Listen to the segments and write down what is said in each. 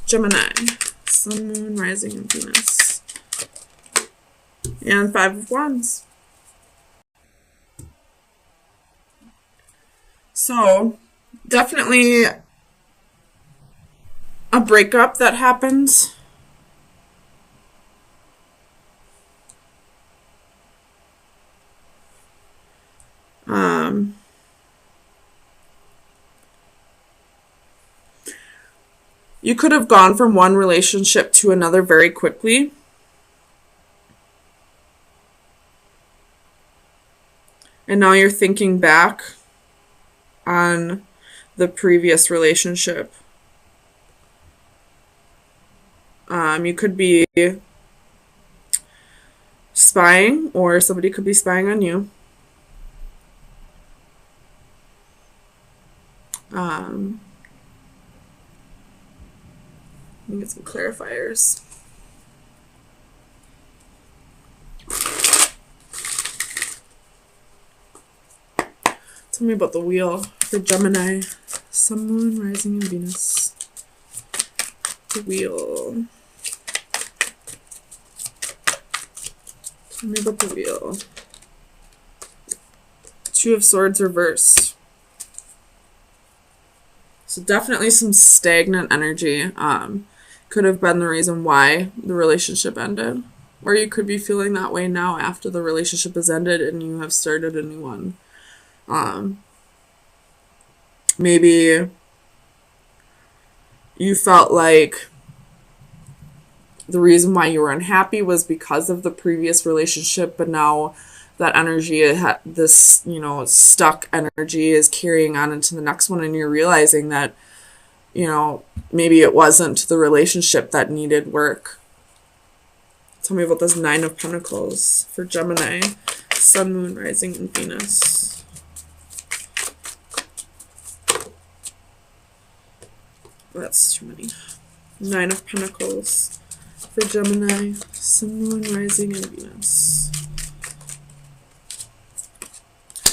Gemini, Sun, Moon, Rising, and Venus. And 5 of Wands. So, definitely a breakup that happens. You could have gone from one relationship to another very quickly. And now you're thinking back on the previous relationship. You could be spying, or somebody could be spying on you. Let me get some clarifiers. Tell me about the wheel for Gemini, Sun, Moon, Rising, and Venus. The wheel. Tell me about the wheel. 2 of Swords reversed. So definitely some stagnant energy. Could have been the reason why the relationship ended. Or you could be feeling that way now after the relationship has ended and you have started a new one. Maybe you felt like the reason why you were unhappy was because of the previous relationship, but now that energy, this, stuck energy is carrying on into the next one, and you're realizing that, maybe it wasn't the relationship that needed work. Tell me about this 9 of Pentacles for Gemini, Sun, Moon, Rising, and Venus. That's too many. 9 of Pentacles for Gemini, Sun, Moon, Rising, and Venus.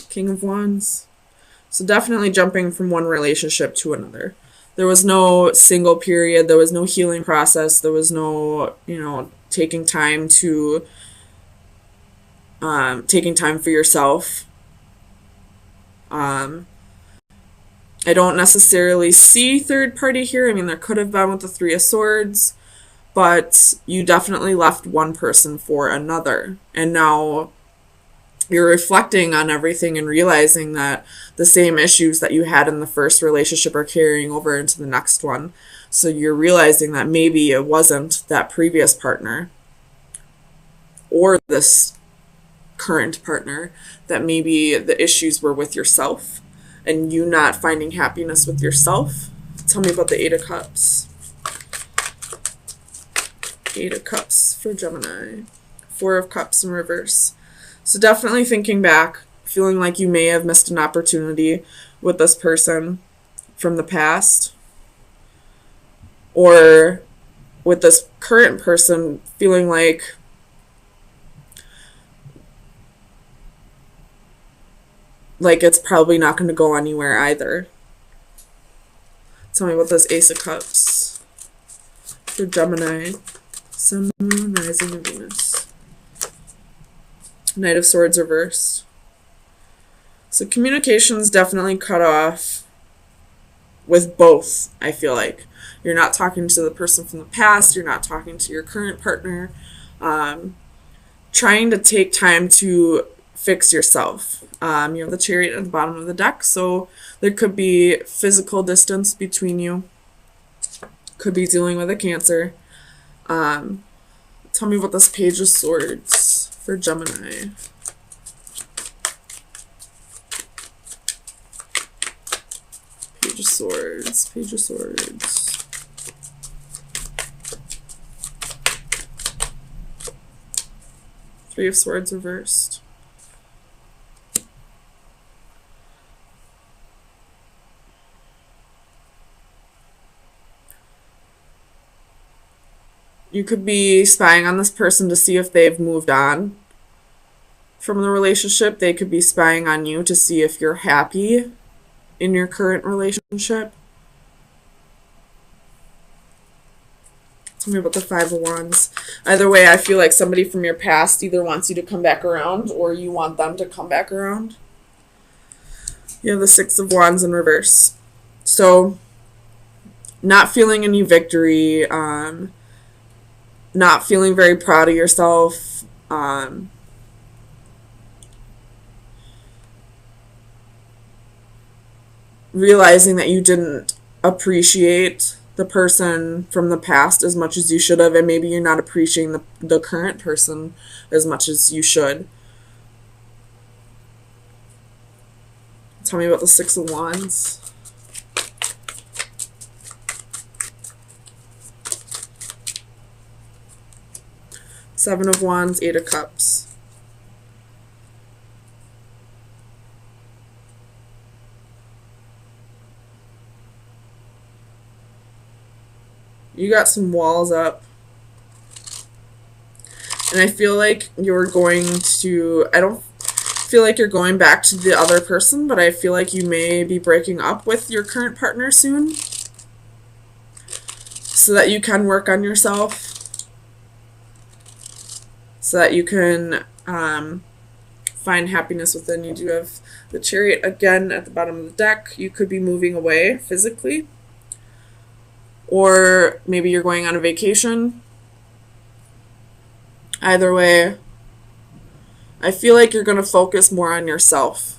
King of Wands. So definitely jumping from one relationship to another. There was no single period. There was no healing process. There was no, taking time for yourself. I don't necessarily see third party here. I mean, there could have been with the 3 of Swords, but you definitely left one person for another. And now you're reflecting on everything and realizing that the same issues that you had in the first relationship are carrying over into the next one. So you're realizing that maybe it wasn't that previous partner or this current partner, that maybe the issues were with yourself and you not finding happiness with yourself. Tell me about the 8 of Cups. 8 of Cups for Gemini. 4 of Cups in reverse. So definitely thinking back, feeling like you may have missed an opportunity with this person from the past, or with this current person feeling like it's probably not going to go anywhere either. Tell me about this Ace of Cups for Gemini, Sun, Moon, Rising, and Venus. Knight of Swords reversed. So communication's definitely cut off with both, I feel like. You're not talking to the person from the past. You're not talking to your current partner. Trying to take time to fix yourself. You have the Chariot at the bottom of the deck, so there could be physical distance between you. Could be dealing with a Cancer. Tell me about this Page of Swords for Gemini. Page of Swords, Page of Swords. Three of Swords reversed. You could be spying on this person to see if they've moved on from the relationship. They could be spying on you to see if you're happy in your current relationship. Tell me about the Five of Wands. Either way, I feel like somebody from your past either wants you to come back around or you want them to come back around. You have the Six of Wands in reverse. So, not feeling any victory, not feeling very proud of yourself, realizing that you didn't appreciate the person from the past as much as you should have, and maybe you're not appreciating the current person as much as you should. Tell me about the Six of Wands. Seven of Wands, Eight of Cups. You got some walls up. And I feel like you're going to, I don't feel like you're going back to the other person, but I feel like you may be breaking up with your current partner soon so that you can work on yourself, so that you can find happiness within. You do have the Chariot again at the bottom of the deck. You could be moving away physically, or maybe you're going on a vacation. Either way, I feel like you're going to focus more on yourself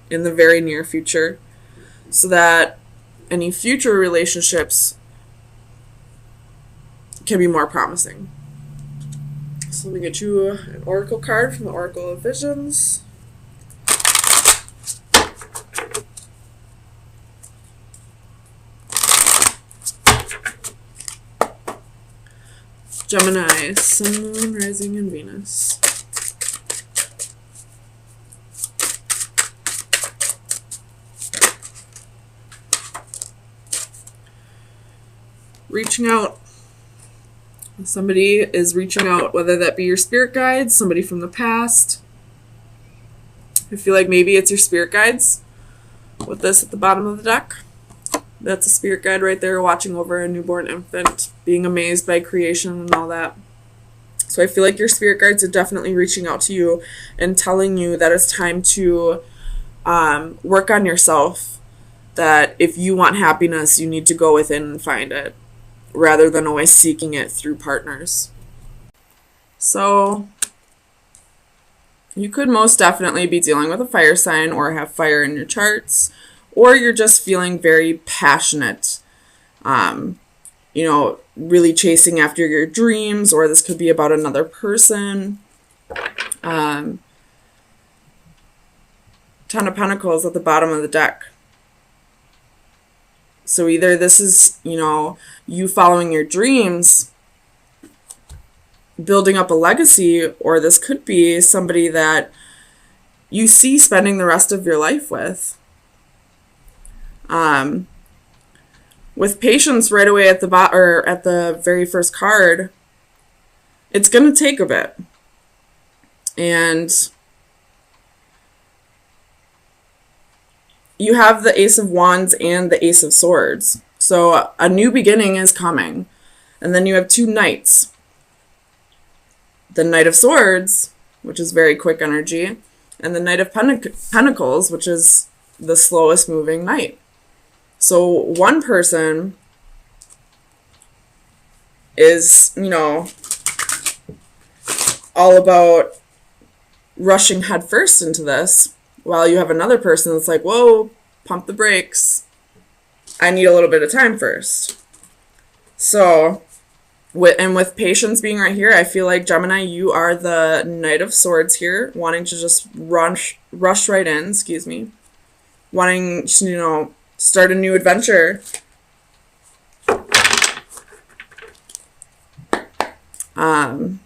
in the very near future so that any future relationships can be more promising. So let me get you an oracle card from the Oracle of Visions. Gemini, Sun, Moon, Rising, and Venus. Reaching out. Somebody is reaching out, whether that be your spirit guides, somebody from the past. I feel like maybe it's your spirit guides with this at the bottom of the deck. That's a spirit guide right there watching over a newborn infant, being amazed by creation and all that. So I feel like your spirit guides are definitely reaching out to you and telling you that it's time to work on yourself, that if you want happiness, you need to go within and find it, rather than always seeking it through partners. So you could most definitely be dealing with a fire sign or have fire in your charts, or you're just feeling very passionate, really chasing after your dreams, or this could be about another person. Ten of Pentacles at the bottom of the deck. So either this is, you following your dreams, building up a legacy, or this could be somebody that you see spending the rest of your life with. With Patience right away at the very first card, it's going to take a bit. And you have the Ace of Wands and the Ace of Swords. So a new beginning is coming. And then you have two Knights. The Knight of Swords, which is very quick energy, and the Knight of Pentacles, which is the slowest moving knight. So one person is, all about rushing headfirst into this, while you have another person that's like, whoa, pump the brakes. I need a little bit of time first. So, with Patience being right here, I feel like, Gemini, you are the Knight of Swords here, wanting to just rush right in, wanting to, start a new adventure. I'm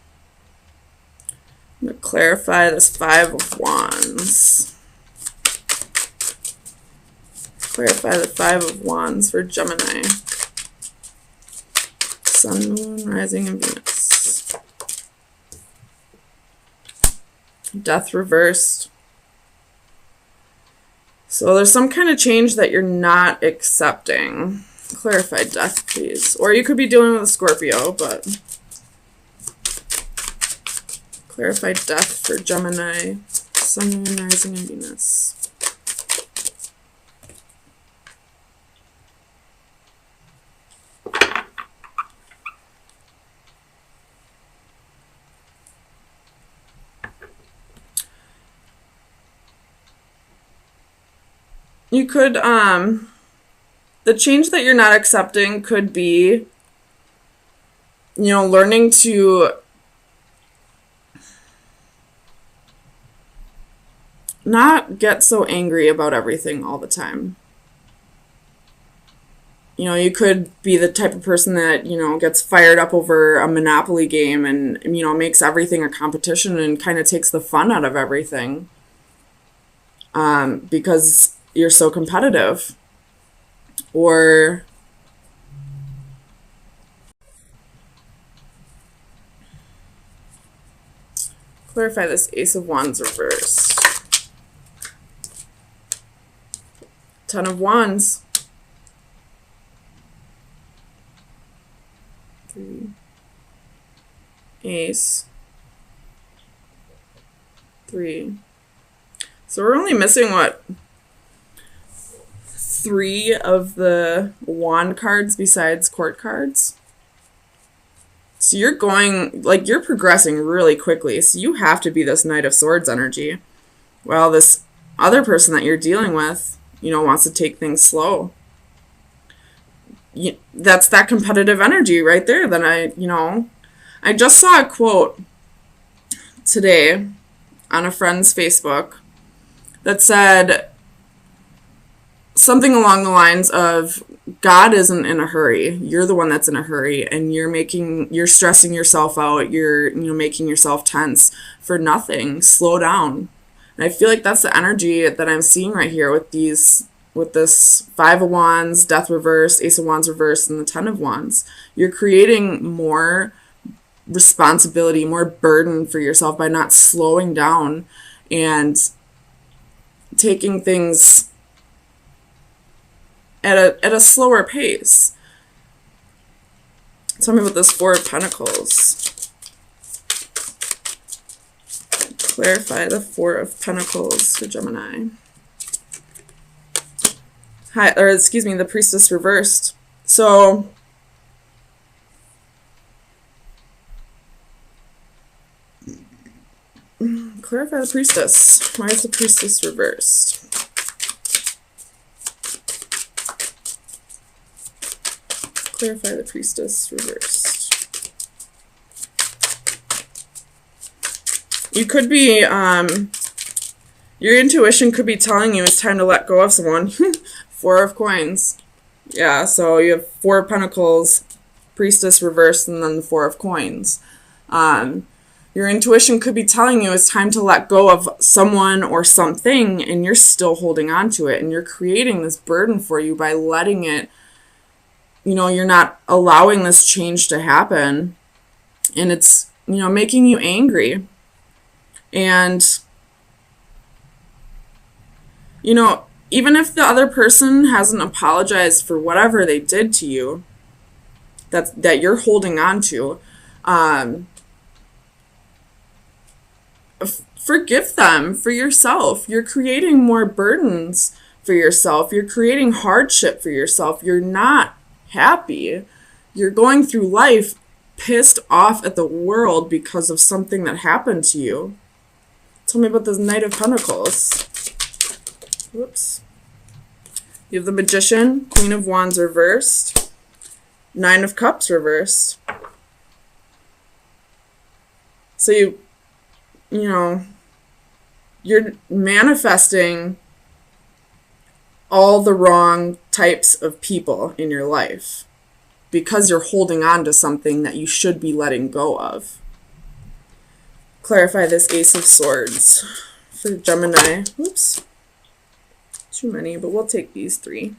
going to clarify this Five of Wands. Clarify the Five of Wands for Gemini. Sun, Moon, Rising, and Venus. Death reversed. So there's some kind of change that you're not accepting. Clarify death, please. Or you could be dealing with a Scorpio, but clarify death for Gemini, Sun, Moon, Rising, and Venus. You could, the change that you're not accepting could be, learning to not get so angry about everything all the time. You could be the type of person that, gets fired up over a Monopoly game and, makes everything a competition and kind of takes the fun out of everything. Because you're so competitive. Or clarify this Ace of Wands reversed. Ten of Wands. 3. Ace. 3. So we're only missing, what, 3 of the wand cards besides court cards? So you're going, you're progressing really quickly. So you have to be this Knight of Swords energy. Well, this other person that you're dealing with, wants to take things slow. That's that competitive energy right there that I just saw a quote today on a friend's Facebook that said something along the lines of, God isn't in a hurry. You're the one that's in a hurry, and you're stressing yourself out. You're, making yourself tense for nothing. Slow down. And I feel like that's the energy that I'm seeing right here with this 5 of Wands, Death reversed, Ace of Wands reversed, and the 10 of Wands. You're creating more responsibility, more burden for yourself by not slowing down and taking things at a slower pace. Tell me about this 4 of Pentacles. Clarify the 4 of Pentacles for Gemini. The Priestess reversed. So clarify the Priestess. Why is the Priestess reversed? Clarify the Priestess reversed. You could be, your intuition could be telling you it's time to let go of someone. 4 of Coins. Yeah, so you have 4 of Pentacles, Priestess reversed, and then the 4 of Coins. Your intuition could be telling you it's time to let go of someone or something, and you're still holding on to it, and you're creating this burden for you by letting it, you're not allowing this change to happen, and it's, making you angry. And, even if the other person hasn't apologized for whatever they did to you, that you're holding on to, forgive them for yourself. You're creating more burdens for yourself. You're creating hardship for yourself. You're not happy. You're going through life pissed off at the world because of something that happened to you. Tell me about this Knight of Pentacles. Whoops. You have the Magician, Queen of Wands reversed, 9 of Cups reversed. So you're manifesting all the wrong types of people in your life because you're holding on to something that you should be letting go of. Clarify this Ace of Swords for Gemini. Oops. Too many, but we'll take these 3.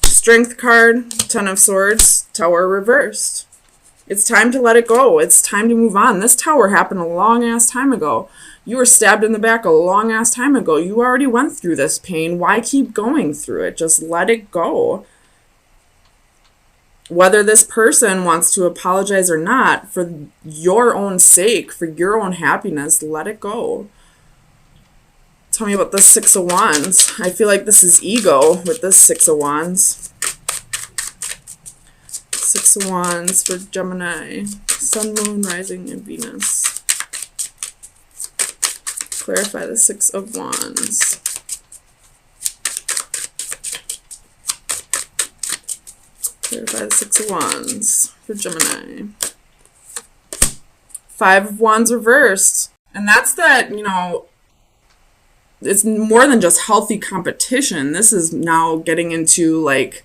Strength card, 10 of Swords, Tower reversed. It's time to let it go. It's time to move on. This tower happened a long-ass time ago. You were stabbed in the back a long-ass time ago. You already went through this pain. Why keep going through it? Just let it go. whether this person wants to apologize or not, for your own sake, for your own happiness, let it go. Tell me about the Six of Wands. I feel like this is ego with this Six of Wands. Six of Wands for Gemini. Sun, Moon, Rising, and Venus. Clarify the Six of Wands. Clarify the Six of Wands for Gemini. Five of Wands reversed. And that's that, you know, it's more than just healthy competition. This is now getting into like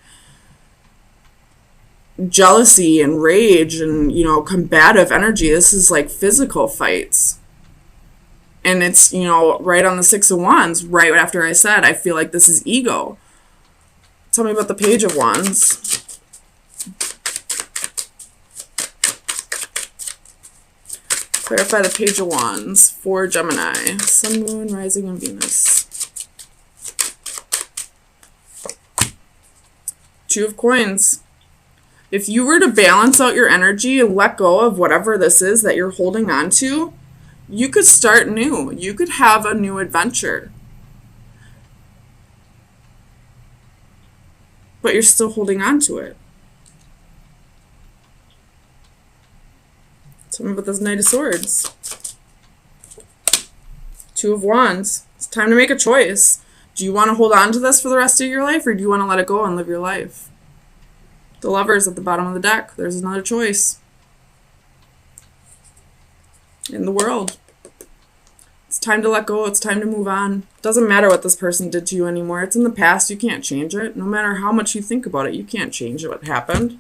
jealousy and rage and, you know, combative energy. This is like physical fights. And it's, you know, right on the Six of Wands, right after I said, I feel like this is ego. Tell me about the Page of Wands. Clarify the Page of Wands for Gemini. Sun, Moon, Rising, and Venus. Two of Coins. If you were to balance out your energy and let go of whatever this is that you're holding on to, you could start new. You could have a new adventure. But you're still holding on to it. Tell me about this Knight of Swords. Two of Wands. It's time to make a choice. Do you want to hold on to this for the rest of your life, or do you want to let it go and live your life? The Lovers at the bottom of the deck. There's another choice. In the World. It's time to let go. It's time to move on. It doesn't matter what this person did to you anymore. It's in the past. You can't change it. No matter how much you think about it, you can't change what happened.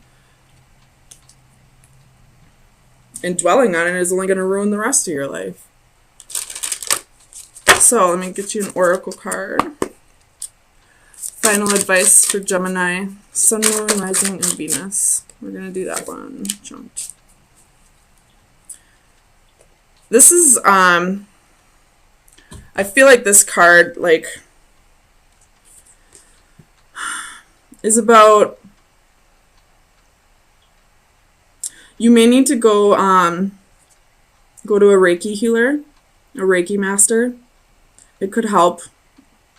And dwelling on it is only going to ruin the rest of your life. So let me get you an oracle card. Final advice for Gemini. Sun, Moon, Rising, and Venus. We're going to do that one. Jumped. This is, I feel like this card, like, is about, you may need to go to a Reiki healer, a Reiki master. It could help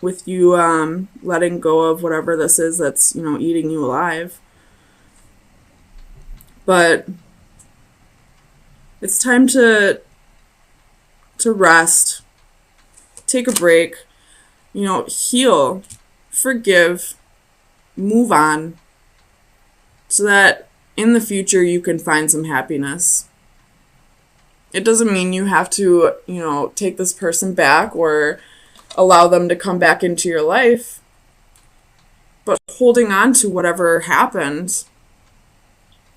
with you letting go of whatever this is that's, you know, eating you alive. But it's time to rest, take a break, you know, heal, forgive, move on, so that in the future you can find some happiness. It doesn't mean you have to, you know, take this person back or allow them to come back into your life. But holding on to whatever happened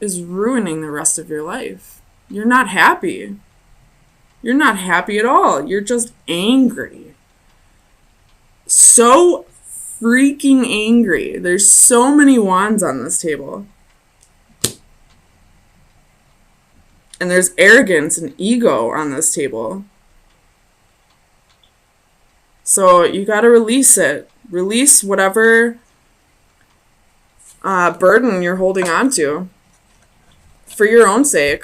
is ruining the rest of your life. You're not happy. You're not happy at all. You're just angry. So freaking angry. There's so many wands on this table. And there's arrogance and ego on this table. So you got to release it. Release whatever burden you're holding on to for your own sake.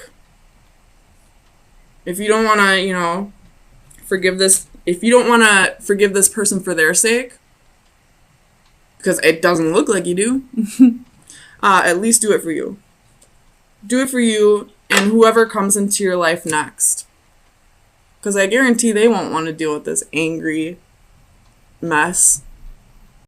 If you don't want to, you know, if you don't want to forgive this person for their sake, because it doesn't look like you do, at least do it for you. Do it for you and whoever comes into your life next. Because I guarantee they won't want to deal with this angry mess.